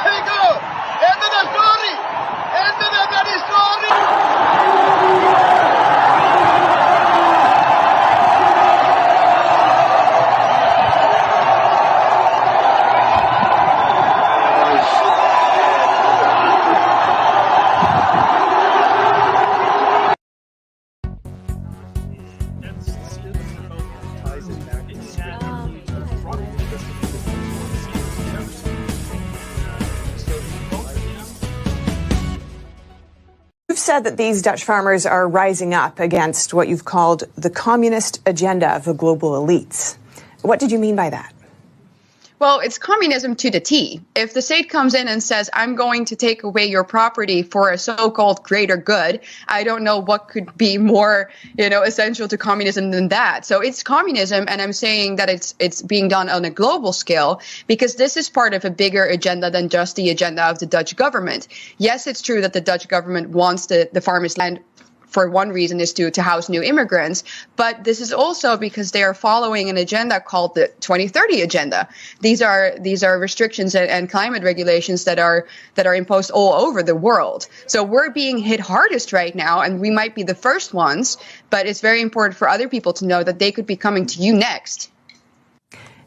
we go. End of the story. End of the bloody story. You've said that these Dutch farmers are rising up against what you've called the communist agenda of the global elites. What did you mean by that? Well, it's communism to the T. If the state comes in and says, I'm going to take away your property for a so-called greater good, I don't know what could be more, essential to communism than that. So it's communism, and I'm saying that it's being done on a global scale because this is part of a bigger agenda than just the agenda of the Dutch government. Yes, it's true that the Dutch government wants the farmers' land for one reason is to house new immigrants, but this is also because they are following an agenda called the 2030 agenda. These are restrictions and climate regulations that are imposed all over the world. So we're being hit hardest right now, and we might be the first ones, but it's very important for other people to know that they could be coming to you next.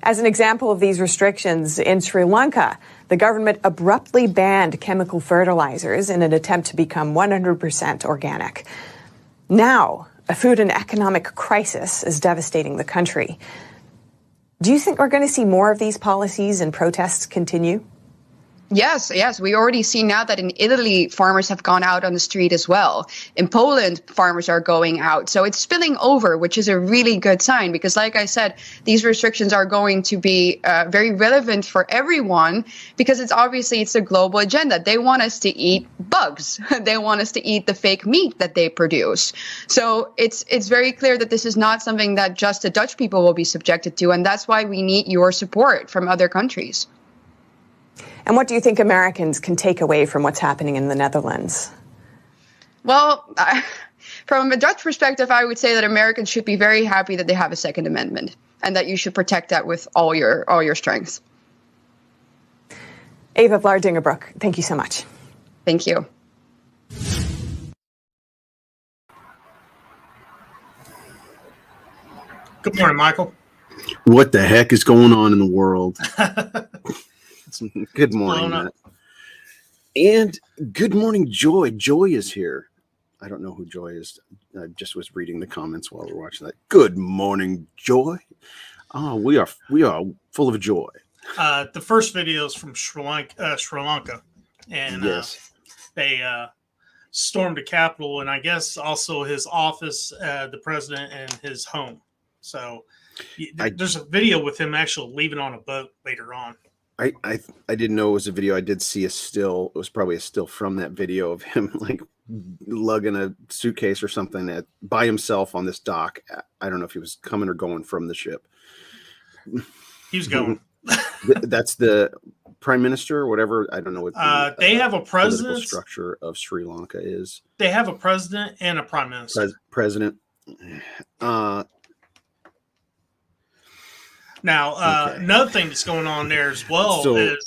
As an example of these restrictions, in Sri Lanka, the government abruptly banned chemical fertilizers in an attempt to become 100% organic. Now, a food and economic crisis is devastating the country. Do you think we're going to see more of these policies and protests continue? Yes. We already see now that in Italy, farmers have gone out on the street as well. In Poland, farmers are going out. So it's spilling over, which is a really good sign because, like I said, these restrictions are going to be very relevant for everyone because it's a global agenda. They want us to eat bugs. They want us to eat the fake meat that they produce. So it's very clear that this is not something that just the Dutch people will be subjected to. And that's why we need your support from other countries. And what do you think Americans can take away from what's happening in the Netherlands? Well, from a Dutch perspective, I would say that Americans should be very happy that they have a Second Amendment and that you should protect that with all your strength. Eva Vlaardingerbroek, thank you so much. Thank you. Good morning, Michael. What the heck is going on in the world? Good morning, Matt. And good morning, Joy. Joy is here. I don't know who Joy is. I just was reading the comments while we were watching that. Good morning, Joy. Oh, we are full of joy. The first video is from Sri Lanka, and yes, they stormed the Capitol, and I guess also his office, the president, and his home. So there's a video with him actually leaving on a boat later on. I didn't know it was a video. I did see a still. It was probably a still from that video of him like lugging a suitcase or something by himself on this dock. I don't know if he was coming or going from the ship. He was going. That's the prime minister or whatever. I don't know what they have a president structure of Sri Lanka is. They have a president and a prime minister. President. Now, okay. Another thing that's going on there as well is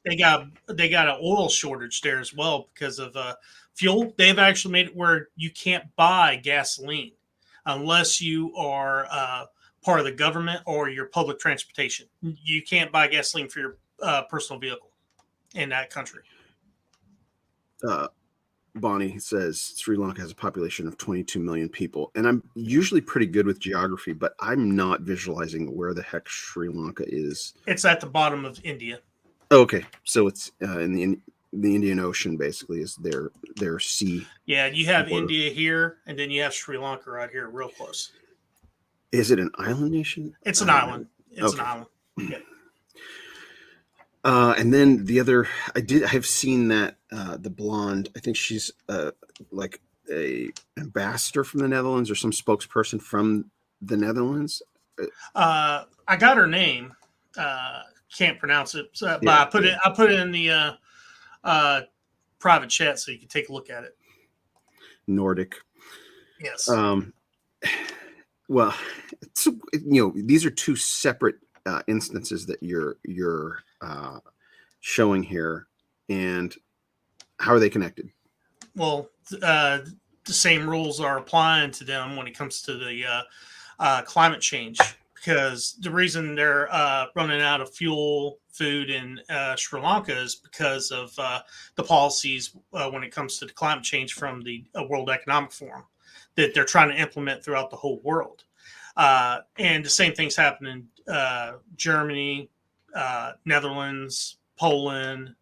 they got an oil shortage there as well because of fuel. They've actually made it where you can't buy gasoline unless you are part of the government or your public transportation. You can't buy gasoline for your personal vehicle in that country. Bonnie says Sri Lanka has a population of 22 million people, and I'm usually pretty good with geography, but I'm not visualizing where the heck Sri Lanka is. It's at the bottom of India. Okay, so it's in the Indian Ocean, basically, is their sea. Yeah, you have India here, and then you have Sri Lanka right here, real close. Is it an island nation? It's an island. It's an island. Yeah. And then the other, I've seen that the blonde, I think she's like a ambassador from the Netherlands or some spokesperson from the Netherlands. I got her name. Can't pronounce it, but yeah, I put it in the private chat so you can take a look at it. Nordic. Yes. Well, so, these are two separate instances that you're showing here, and how are they connected? Well, the same rules are applying to them when it comes to the climate change, because the reason they're running out of fuel, food in Sri Lanka is because of the policies when it comes to the climate change from the World Economic Forum that they're trying to implement throughout the whole world. And the same things happen in Germany, Netherlands, Poland,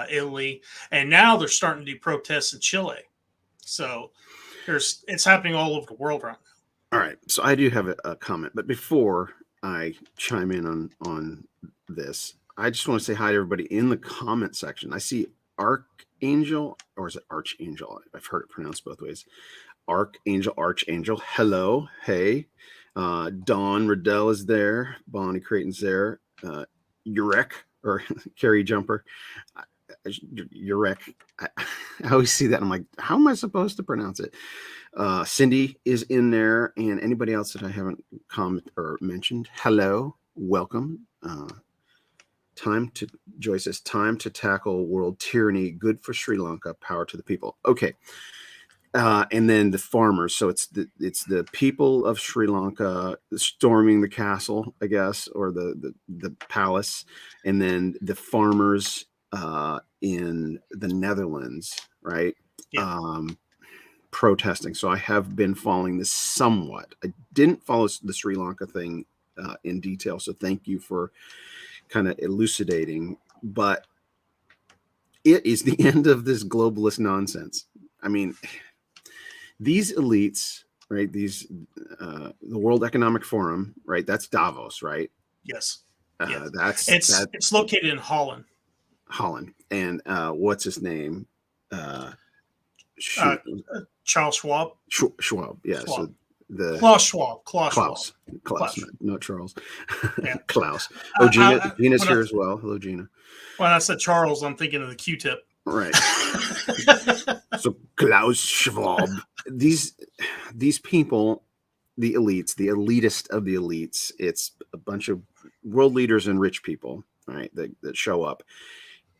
Italy, and now they're starting to do protests in Chile. So it's happening all over the world right now. All right, so I do have a comment, but before I chime in on this, I just want to say hi to everybody in the comment section. I see Archangel, or is it Archangel? I've heard it pronounced both ways. Archangel. Hello, hey. Dawn Riddell is there. Bonnie Creighton's there. Urek, or Carrie Jumper. Urek. I always see that, and I'm like, how am I supposed to pronounce it? Cindy is in there, and anybody else that I haven't commented or mentioned, hello, welcome. Joy says, time to tackle world tyranny, good for Sri Lanka, power to the people. Okay. And then the farmers. So it's the people of Sri Lanka storming the castle, I guess, or the palace, and then the farmers in the Netherlands, right? Yeah. Protesting. So I have been following this somewhat. I didn't follow the Sri Lanka thing in detail, so thank you for kind of elucidating. But it is the end of this globalist nonsense. I mean, these elites, right? These the World Economic Forum, right? That's Davos, right? Yes. It's located in Holland. And what's his name? Charles Schwab. Schwab, yeah. Schwab. So the Klaus Schwab. Not Charles. Yeah. Klaus. Oh, Gina's here as well. Hello, Gina. When I said Charles, I'm thinking of the Q-tip. Right. So Klaus Schwab. These people, the elites, the elitist of the elites, it's a bunch of world leaders and rich people, right, that show up.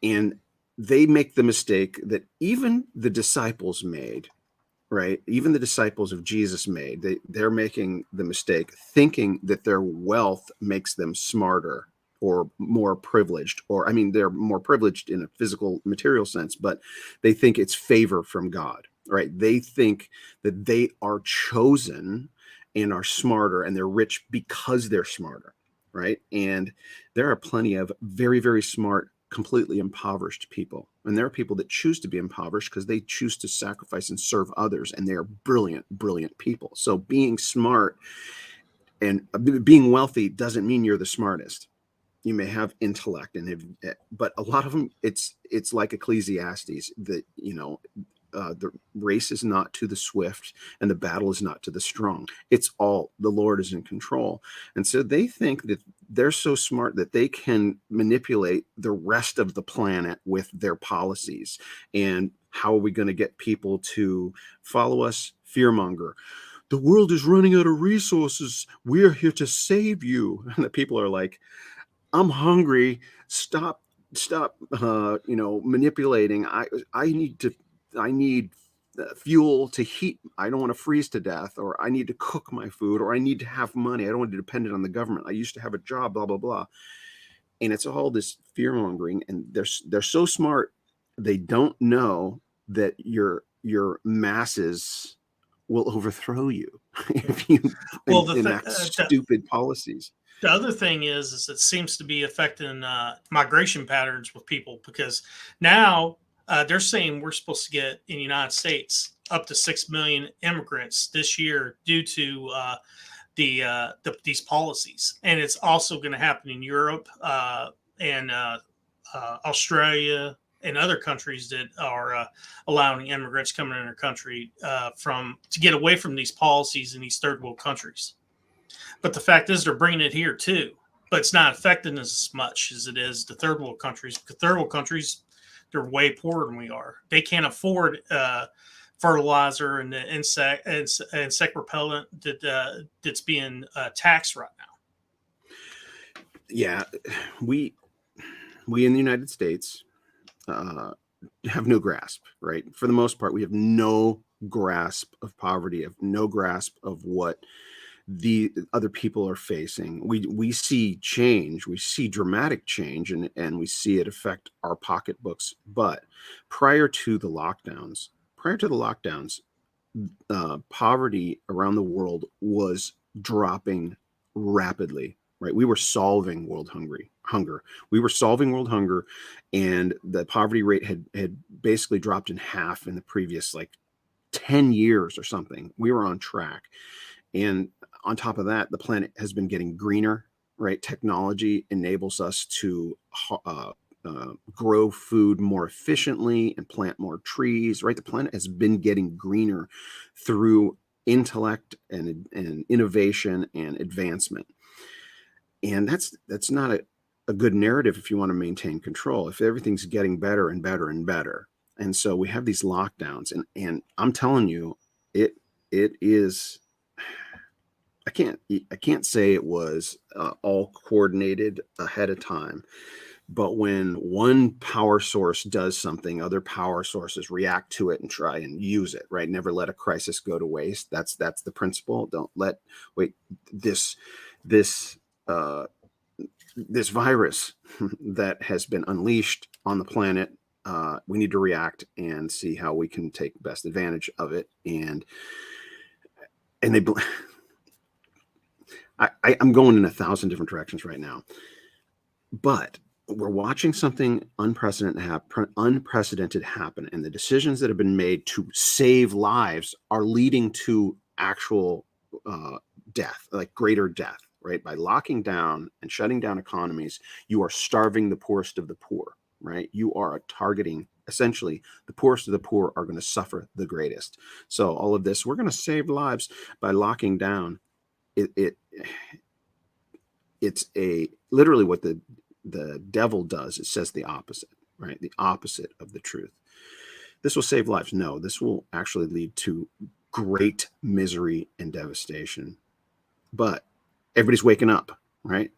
And they make the mistake that even the disciples made, right? Even the disciples of Jesus made. They're making the mistake thinking that their wealth makes them smarter or more privileged, or I mean, they're more privileged in a physical, material sense, but they think it's favor from God, right? They think that they are chosen and are smarter, and they're rich because they're smarter, right? And there are plenty of very, very smart, completely impoverished people. And there are people that choose to be impoverished because they choose to sacrifice and serve others. And they are brilliant, brilliant people. So being smart and being wealthy doesn't mean you're the smartest. You may have intellect, but a lot of them, it's like Ecclesiastes that, the race is not to the swift and the battle is not to the strong. It's all the Lord is in control. And so they think that they're so smart that they can manipulate the rest of the planet with their policies. And how are we going to get people to follow us? Fearmonger. The world is running out of resources. We're here to save you. And the people are like, I'm hungry. Stop, manipulating. I need fuel to heat. I don't want to freeze to death, or I need to cook my food, or I need to have money. I don't want to depend on the government. I used to have a job, blah, blah, blah. And it's all this fear mongering. And they're so smart. They don't know that your masses will overthrow you if you enact stupid policies. The other thing is it seems to be affecting migration patterns with people, because now they're saying we're supposed to get in the United States up to 6 million immigrants this year due to these policies. And it's also going to happen in Europe and Australia and other countries that are allowing immigrants coming in their country to get away from these policies in these third world countries. But the fact is they're bringing it here too, but it's not affecting us as much as it is the third world countries. Because third world countries, they're way poorer than we are. They can't afford fertilizer and the insect repellent that's being taxed right now. Yeah, we in the United States have no grasp, right? For the most part, we have no grasp of poverty, have no grasp of what the other people are facing. We see change, we see dramatic change, and we see it affect our pocketbooks. But prior to the lockdowns, poverty around the world was dropping rapidly. Right, we were solving world hunger. We were solving world hunger, and the poverty rate had basically dropped in half in the previous 10 years or something. We were on track. And on top of that, the planet has been getting greener, right? Technology enables us to grow food more efficiently and plant more trees, right? The planet has been getting greener through intellect and innovation and advancement. And that's not a good narrative if you want to maintain control, if everything's getting better and better and better. And so we have these lockdowns, and I'm telling you, it is, I can't say it was all coordinated ahead of time, but when one power source does something, other power sources react to it and try and use it, right? Never let a crisis go to waste. That's the principle. Don't let this virus that has been unleashed on the planet. We need to react and see how we can take best advantage of it. And I'm going in 1,000 different directions right now, but we're watching something unprecedented happen, and the decisions that have been made to save lives are leading to actual death, like greater death, right? By locking down and shutting down economies, you are starving the poorest of the poor, right? You are targeting, essentially, the poorest of the poor are going to suffer the greatest. So all of this, we're going to save lives by locking down. It's literally what the devil does. It says the opposite, right? The opposite of the truth. This will save lives. No, this will actually lead to great misery and devastation. But everybody's waking up, right?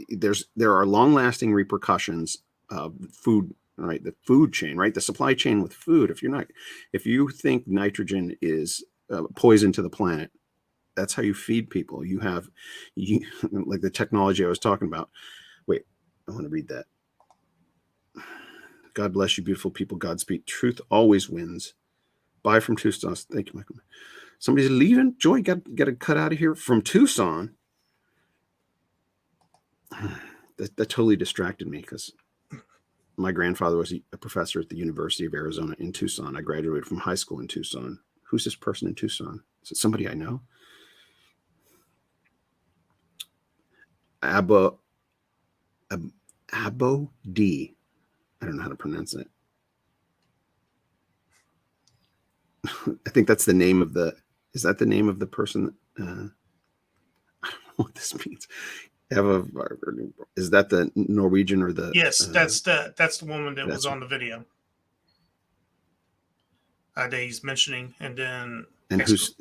There are long-lasting repercussions of food, right? The food chain, right? The supply chain with food. If you think nitrogen is poison to the planet, that's how you feed people. You like the technology I was talking about. Wait, I want to read that. God bless you, beautiful people. Godspeed. Truth always wins. Bye from Tucson. Thank you, Michael. Somebody's leaving. Joy, got to cut out of here from Tucson. That totally distracted me because my grandfather was a professor at the University of Arizona in Tucson. I graduated from high school in Tucson. Who's this person in Tucson? Is it somebody I know? Abo D. I don't know how to pronounce it. I think that's the name of is that the name of the person? I don't know what this means. Is that the Norwegian or the? Yes, that's the woman that was on the video. That he's mentioning, and who's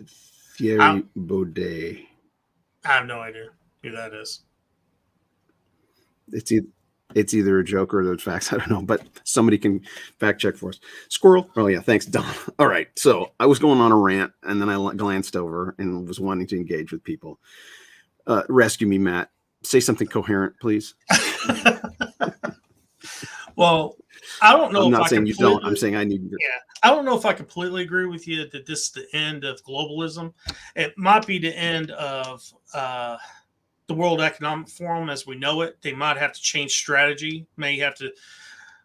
Thierry Baudet? I have no idea who that is. It's either a joke or the facts. I don't know, but somebody can fact check for us. Squirrel. Oh yeah, thanks, Don. All right, so I was going on a rant, and then I glanced over and was wanting to engage with people. Rescue me, Matt. Say something coherent, please. Well, I don't know. I'm not saying you don't. I'm saying I need. Yeah, I don't know if I completely agree with you that this is the end of globalism. It might be the end of the World Economic Forum as we know it. They might have to change strategy, may have to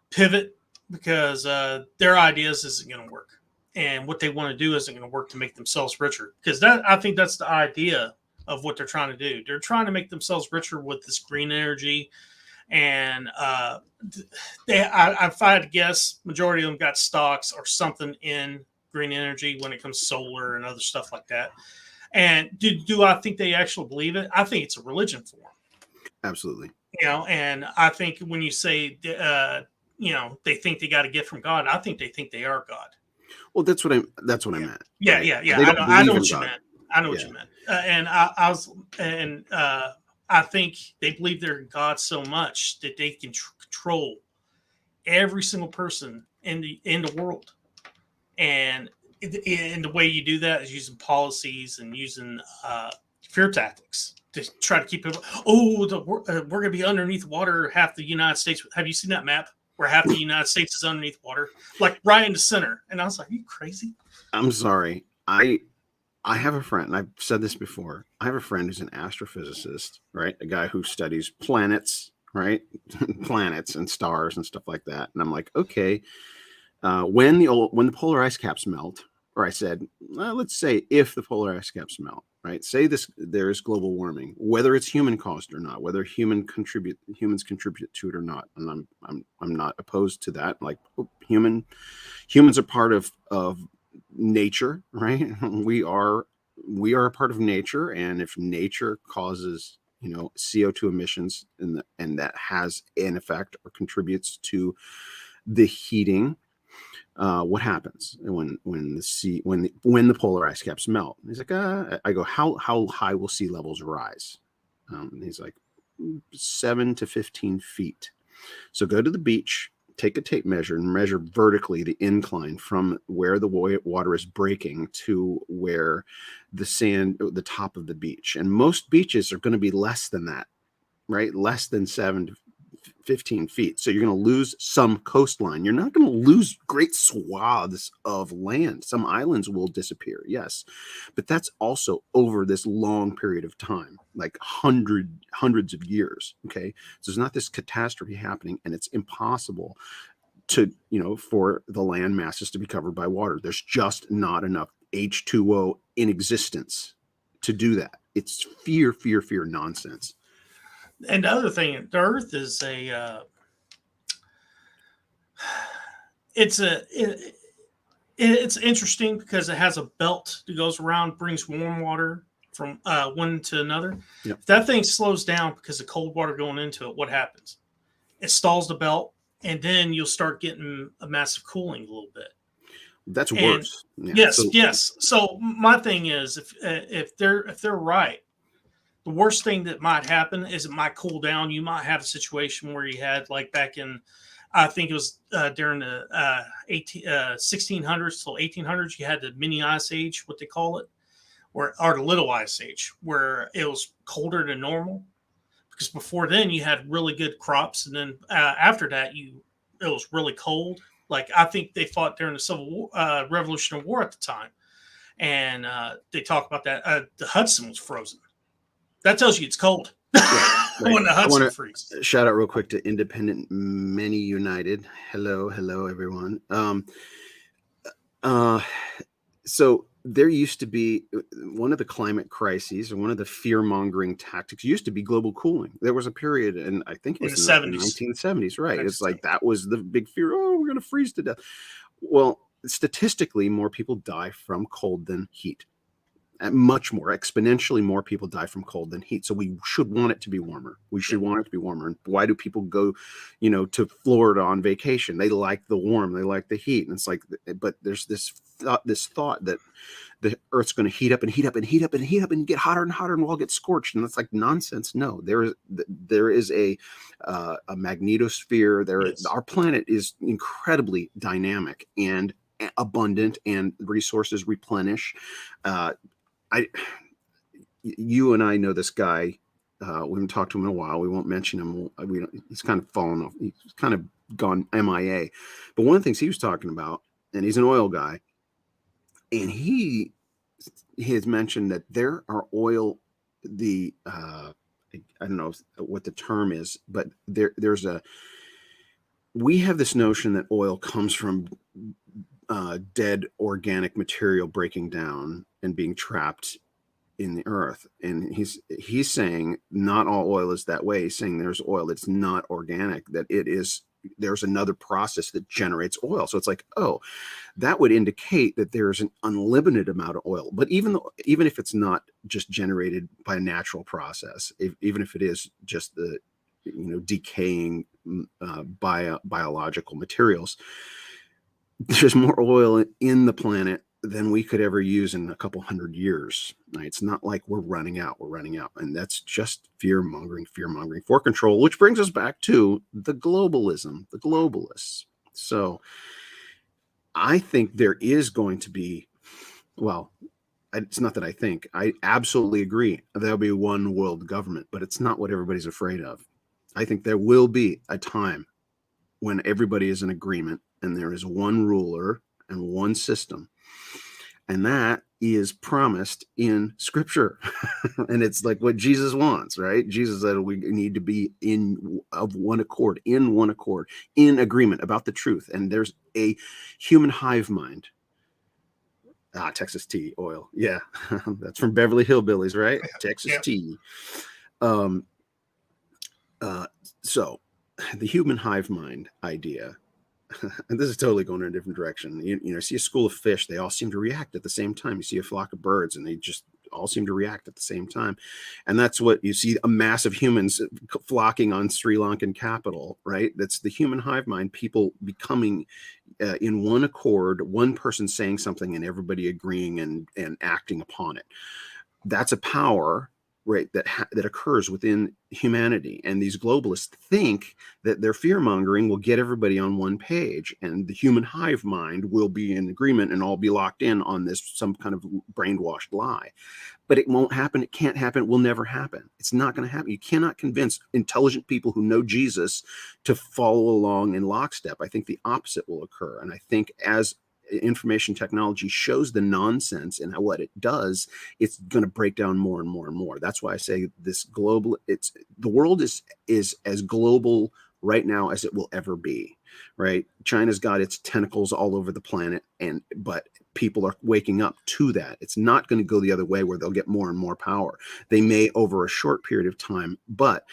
pivot because their ideas isn't going to work. And what they want to do isn't going to work to make themselves richer. Because I think that's the idea of what they're trying to do. They're trying to make themselves richer with this green energy. And if I had to guess, majority of them got stocks or something in green energy when it comes to solar and other stuff like that. And do I think they actually believe it? I think it's a religion for them. Absolutely. And I think when you say, they think they got a gift from God, I think they think they are God. Well, that's what I meant. Yeah, right? yeah. I know what you meant. I know what you meant. And I think they believe they're in God so much that they can control every single person in the world. And the way you do that is using policies and using fear tactics to try to keep people. Oh, we're going to be underneath water. Half the United States. Have you seen that map where half the United States is underneath water, like right in the center? And I was like, "Are you crazy?" I'm sorry. I have a friend, and I've said this before. I have a friend who's an astrophysicist, right? A guy who studies planets, right? Planets and stars and stuff like that. And I'm like, okay, when the polar ice caps melt, or I said, well, let's say if the polar ice caps melt, right? Say there's global warming, whether it's human caused or not, whether humans contribute to it or not. And I'm not opposed to that. Like humans are part of nature, right? We are a part of nature, and if nature causes CO2 emissions and that has an effect or contributes to the heating, what happens when the polar ice caps melt? He's like, I go, how high will sea levels rise? He's like 7 to 15 feet. So go to the beach, take a tape measure and measure vertically the incline from where the water is breaking to where the top of the beach. And most beaches are going to be less than that, right? Less than 7 to 15 feet. So you're going to lose some coastline. You're not going to lose great swaths of land. Some islands will disappear, yes. But that's also over this long period of time, like hundreds of years. Okay. So there's not this catastrophe happening, and it's impossible to, for the land masses to be covered by water. There's just not enough H2O in existence to do that. It's fear nonsense. And the other thing, the Earth is it's interesting because it has a belt that goes around, brings warm water from one to another. Yep. If that thing slows down because of cold water going into it, what happens? It stalls the belt, and then you'll start getting a massive cooling a little bit. That's worse. Yeah. Yes. So my thing is, if they're right, the worst thing that might happen is it might cool down. You might have a situation where you had, like back in, I think it was during the 1600s till 1800s, you had the mini ice age, what they call it, or the little ice age, where it was colder than normal. Because before then you had really good crops, and then after that it was really cold. Like I think they fought during the Civil War, Revolutionary War at the time, and they talk about that. The Hudson was frozen. That tells you it's cold. Yeah, right. When the Hudson freezes. Shout out real quick to Independent Many United. Hello, everyone. So there used to be one of the climate crises, or one of the fear-mongering tactics used to be global cooling. There was a period, and I think it was in the 1970s, right? It's like that was the big fear. Oh, we're going to freeze to death. Well, statistically, more people die from cold than heat. Much more, exponentially more people die from cold than heat. So we should want it to be warmer. And why do people go, to Florida on vacation? They like the warm, they like the heat. And it's like, but there's this thought that the Earth's going to heat up and get hotter and hotter, and we'll all get scorched. And that's like nonsense. No, there is a magnetosphere. Yes. Our planet is incredibly dynamic and abundant, and resources replenish. You and I know this guy. We haven't talked to him in a while. We won't mention him. He's kind of fallen off. He's kind of gone MIA. But one of the things he was talking about, and he's an oil guy, and he has mentioned that there are oil. I don't know what the term is, but we have this notion that oil comes from dead organic material breaking down and being trapped in the earth. And he's saying not all oil is that way. He's saying there's oil that's not organic, that there's another process that generates oil. So it's like, oh, that would indicate that there's an unlimited amount of oil. But even if it's not just generated by a natural process, even if it is just the decaying biological materials, there's more oil in the planet than we could ever use in a couple hundred years. Right? It's not like we're running out. And that's just fear mongering for control, which brings us back to the globalism, the globalists. So I think there is going to be, well, it's not that I think, I absolutely agree there'll be one world government, but it's not what everybody's afraid of. I think there will be a time when everybody is in agreement and there is one ruler and one system. And that is promised in scripture. And it's like what Jesus wants, right? Jesus said we need to be in one accord, in agreement about the truth. And there's a human hive mind. Texas tea oil. Yeah. That's from Beverly Hillbillies, right? Texas tea. So the human hive mind idea, and this is totally going in a different direction. You see a school of fish, they all seem to react at the same time. You see a flock of birds and they just all seem to react at the same time. And that's what you see, a mass of humans flocking on Sri Lankan capital, right? That's the human hive mind, people becoming in one accord, one person saying something and everybody agreeing and acting upon it. That's a power, right, that occurs within humanity. And these globalists think that their fear mongering will get everybody on one page, and the human hive mind will be in agreement and all be locked in on this some kind of brainwashed lie. But it won't happen. It can't happen. It will never happen. It's not going to happen. You cannot convince intelligent people who know Jesus to follow along in lockstep. I think the opposite will occur. And I think as information technology shows the nonsense and what it does, it's going to break down more and more and more. That's why I say this the world is as global right now as it will ever be, right? China's got its tentacles all over the planet, but people are waking up to that. It's not going to go the other way where they'll get more and more power. They may over a short period of time, but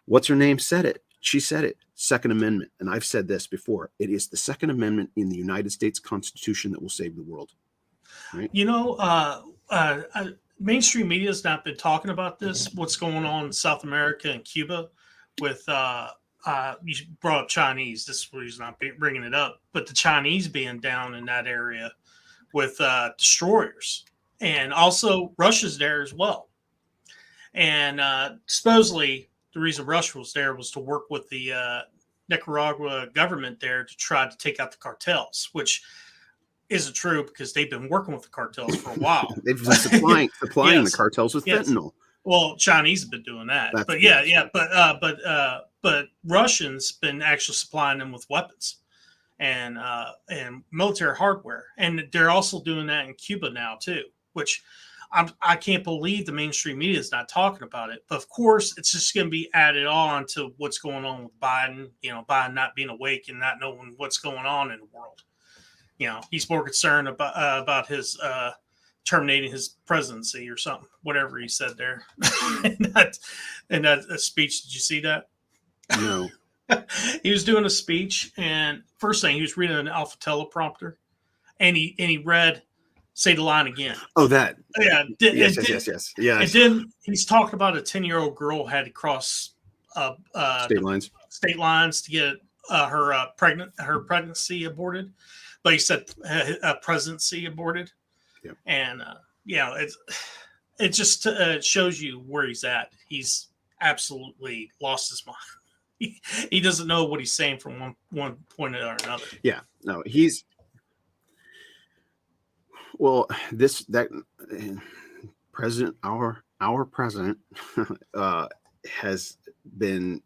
what's her name said it. She said it. Second Amendment. And I've said this before. It is the Second Amendment in the United States Constitution that will save the world. Right? Mainstream media has not been talking about this, what's going on in South America and Cuba with, you brought up Chinese. This is the reason I'm bringing it up. But the Chinese being down in that area with destroyers. And also Russia's there as well. And supposedly the reason Russia was there was to work with the Nicaragua government there to try to take out the cartels, which isn't true because they've been working with the cartels for a while. They've been supplying yes. the cartels with fentanyl. Well, Chinese have been doing that, but Russians been actually supplying them with weapons and military hardware, and they're also doing that in Cuba now too, which I can't believe the mainstream media is not talking about it. But of course, it's just going to be added on to what's going on with Biden. Biden not being awake and not knowing what's going on in the world. He's more concerned about his terminating his presidency or something, whatever he said there. in that speech. Did you see that? No. He was doing a speech, and first thing he was reading an alpha teleprompter, and he read. Say the line again. Oh, that. Yeah. Yes. And then he's talking about a 10-year-old girl had to cross state lines to get her pregnancy aborted, but he said presidency aborted. Yeah. And it just shows you where he's at. He's absolutely lost his mind. He doesn't know what he's saying from one point or another. Yeah. No, well, president, our president has been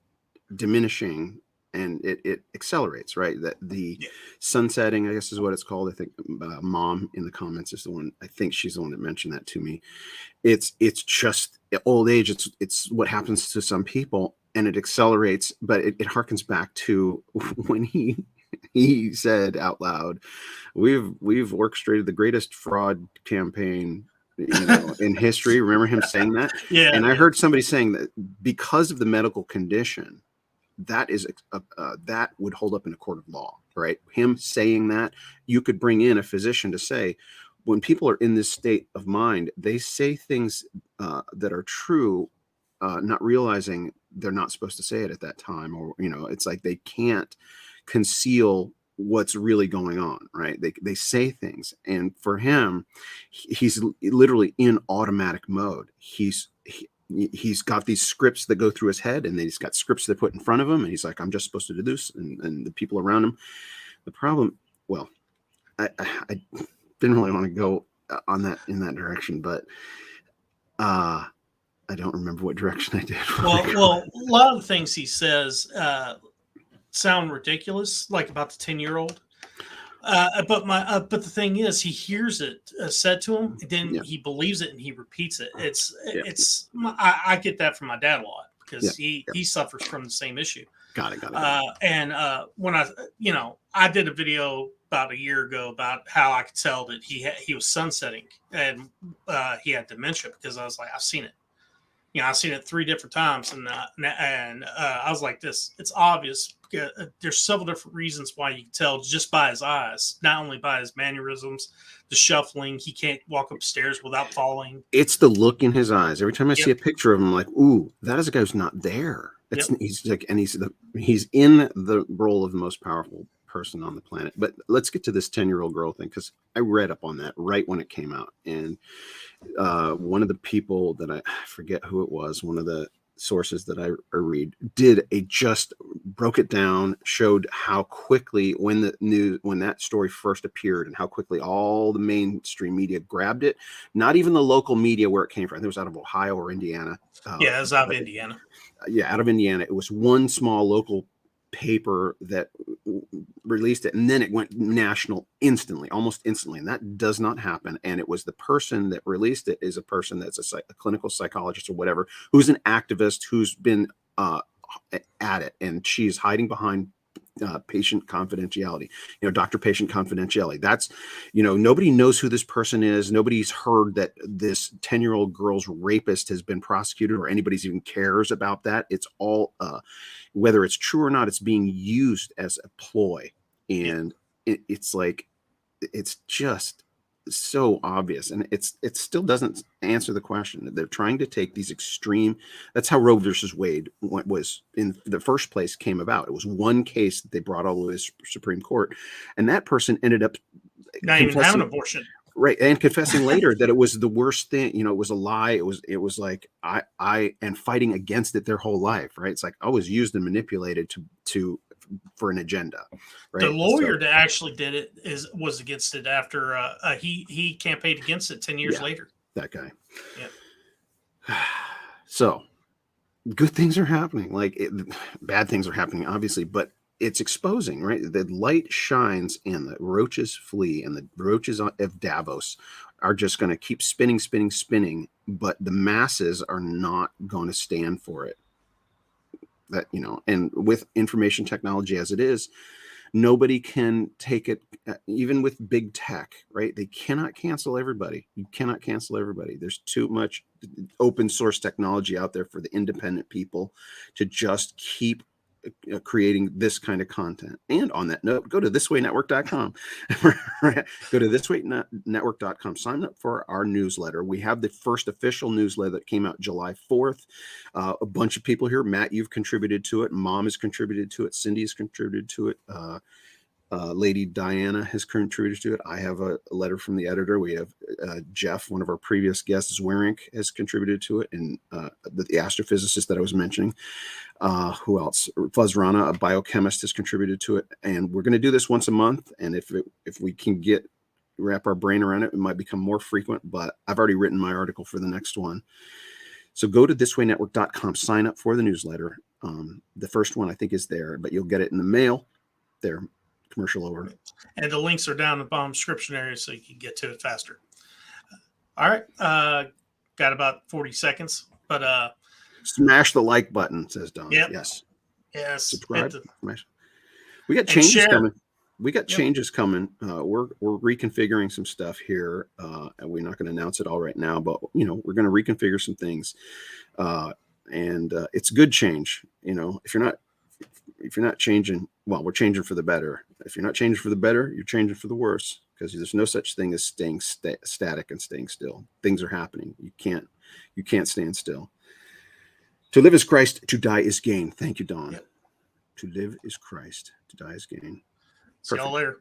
diminishing, and it accelerates, right? That the sunsetting, I guess, is what it's called. I think Mom in the comments is the one. I think she's the one that mentioned that to me. It's just old age. It's what happens to some people, and it accelerates. But it harkens back to when he said out loud, we've orchestrated the greatest fraud campaign in history. Remember him saying that? Yeah. And I heard somebody saying that because of the medical condition, that is that would hold up in a court of law, right? Him saying that, you could bring in a physician to say, when people are in this state of mind, they say things that are true, not realizing they're not supposed to say it at that time, or it's like they can't conceal what's really going on, right? They say things, and for him, he's literally in automatic mode. He's got these scripts that go through his head, and then he's got scripts that put in front of him, and he's like, I'm just supposed to do this, and the people around him. The problem, well, I didn't really want to go in that direction, but I don't remember what direction I did. Well, a lot of the things he says sound ridiculous, like about the 10-year-old. But the thing is, he hears it said to him, and then he believes it and he repeats it. I get that from my dad a lot because he suffers from the same issue. Got it. And when I did a video about a year ago about how I could tell that he was sunsetting and he had dementia, because I was like, I've seen it. I've seen it 3 different times, and I was like, it's obvious. There's several different reasons why you can tell just by his eyes, not only by his mannerisms, the shuffling. He can't walk upstairs without falling. It's the look in his eyes. Every time I see a picture of him, I'm like, ooh, that is a guy who's not there. He's like, and he's in the role of the most powerful person on the planet. But let's get to this 10-year-old girl thing, because I read up on that right when it came out, and one of the people that I forget who it was, one of the sources that I read just broke it down, showed how quickly when that story first appeared, and how quickly all the mainstream media grabbed it. Not even the local media where it came from. I think it was out of Ohio or Indiana. It was out of Indiana. Out of Indiana. It was one small local paper that released it, and then it went national almost instantly, and that does not happen. And it was the person that released it is a person that's a clinical psychologist or whatever, who's an activist, who's been at it, and she's hiding behind patient confidentiality, doctor-patient confidentiality. That's, nobody knows who this person is. Nobody's heard that this 10-year-old girl's rapist has been prosecuted, or anybody's even cares about that. It's all, whether it's true or not, it's being used as a ploy. And it's like, it's just so obvious, and it still doesn't answer the question. They're trying to take these extreme. That's how Roe versus Wade was in the first place came about. It was one case that they brought all the way to the Supreme Court, and that person ended up not even having an abortion, right, and confessing later that it was the worst thing. It was a lie. It was like I and fighting against it their whole life. Right, it's like I was used and manipulated to for an agenda. Right? The lawyer that actually did it was against it after he campaigned against it 10 years later. That guy. Yeah. So good things are happening. Bad things are happening, obviously, but it's exposing, right? The light shines and the roaches flee, and the roaches of Davos are just going to keep spinning, but the masses are not going to stand for it. That, and with information technology as it is, nobody can take it, even with big tech, right? They cannot cancel everybody. You cannot cancel everybody. There's too much open source technology out there for the independent people to just keep creating this kind of content. And on that note, go to THISWAYNetwork.com. Go to THISWAYNetwork.com. Sign up for our newsletter. We have the first official newsletter that came out July 4th. A bunch of people here. Matt, you've contributed to it. Mom has contributed to it. Cindy has contributed to it. Lady Diana has contributed to it. I have a letter from the editor. We have Jeff, one of our previous guests, Zwering, has contributed to it, and the astrophysicist that I was mentioning. Who else? Fuzz Rana, a biochemist, has contributed to it. And we're going to do this once a month. And if we can wrap our brain around it, it might become more frequent. But I've already written my article for the next one. So go to THISWAYNetwork.com, sign up for the newsletter. The first one I think is there, but you'll get it in the mail. There. Commercial over. And the links are down in the bottom description area, so you can get to it faster. All right. Got about 40 seconds, but smash the like button, says Don. Yep. Yes. Subscribe. We got changes coming. Changes coming. We're reconfiguring some stuff here, and we're not going to announce it all right now, but we're going to reconfigure some things, and it's good change. If you're not changing, well, we're changing for the better. If you're not changing for the better, you're changing for the worse, because there's no such thing as staying static and staying still. Things are happening. You can't stand still. To live is Christ, to die is gain. Thank you, Don. Yep. To live is Christ, to die is gain. See y'all later.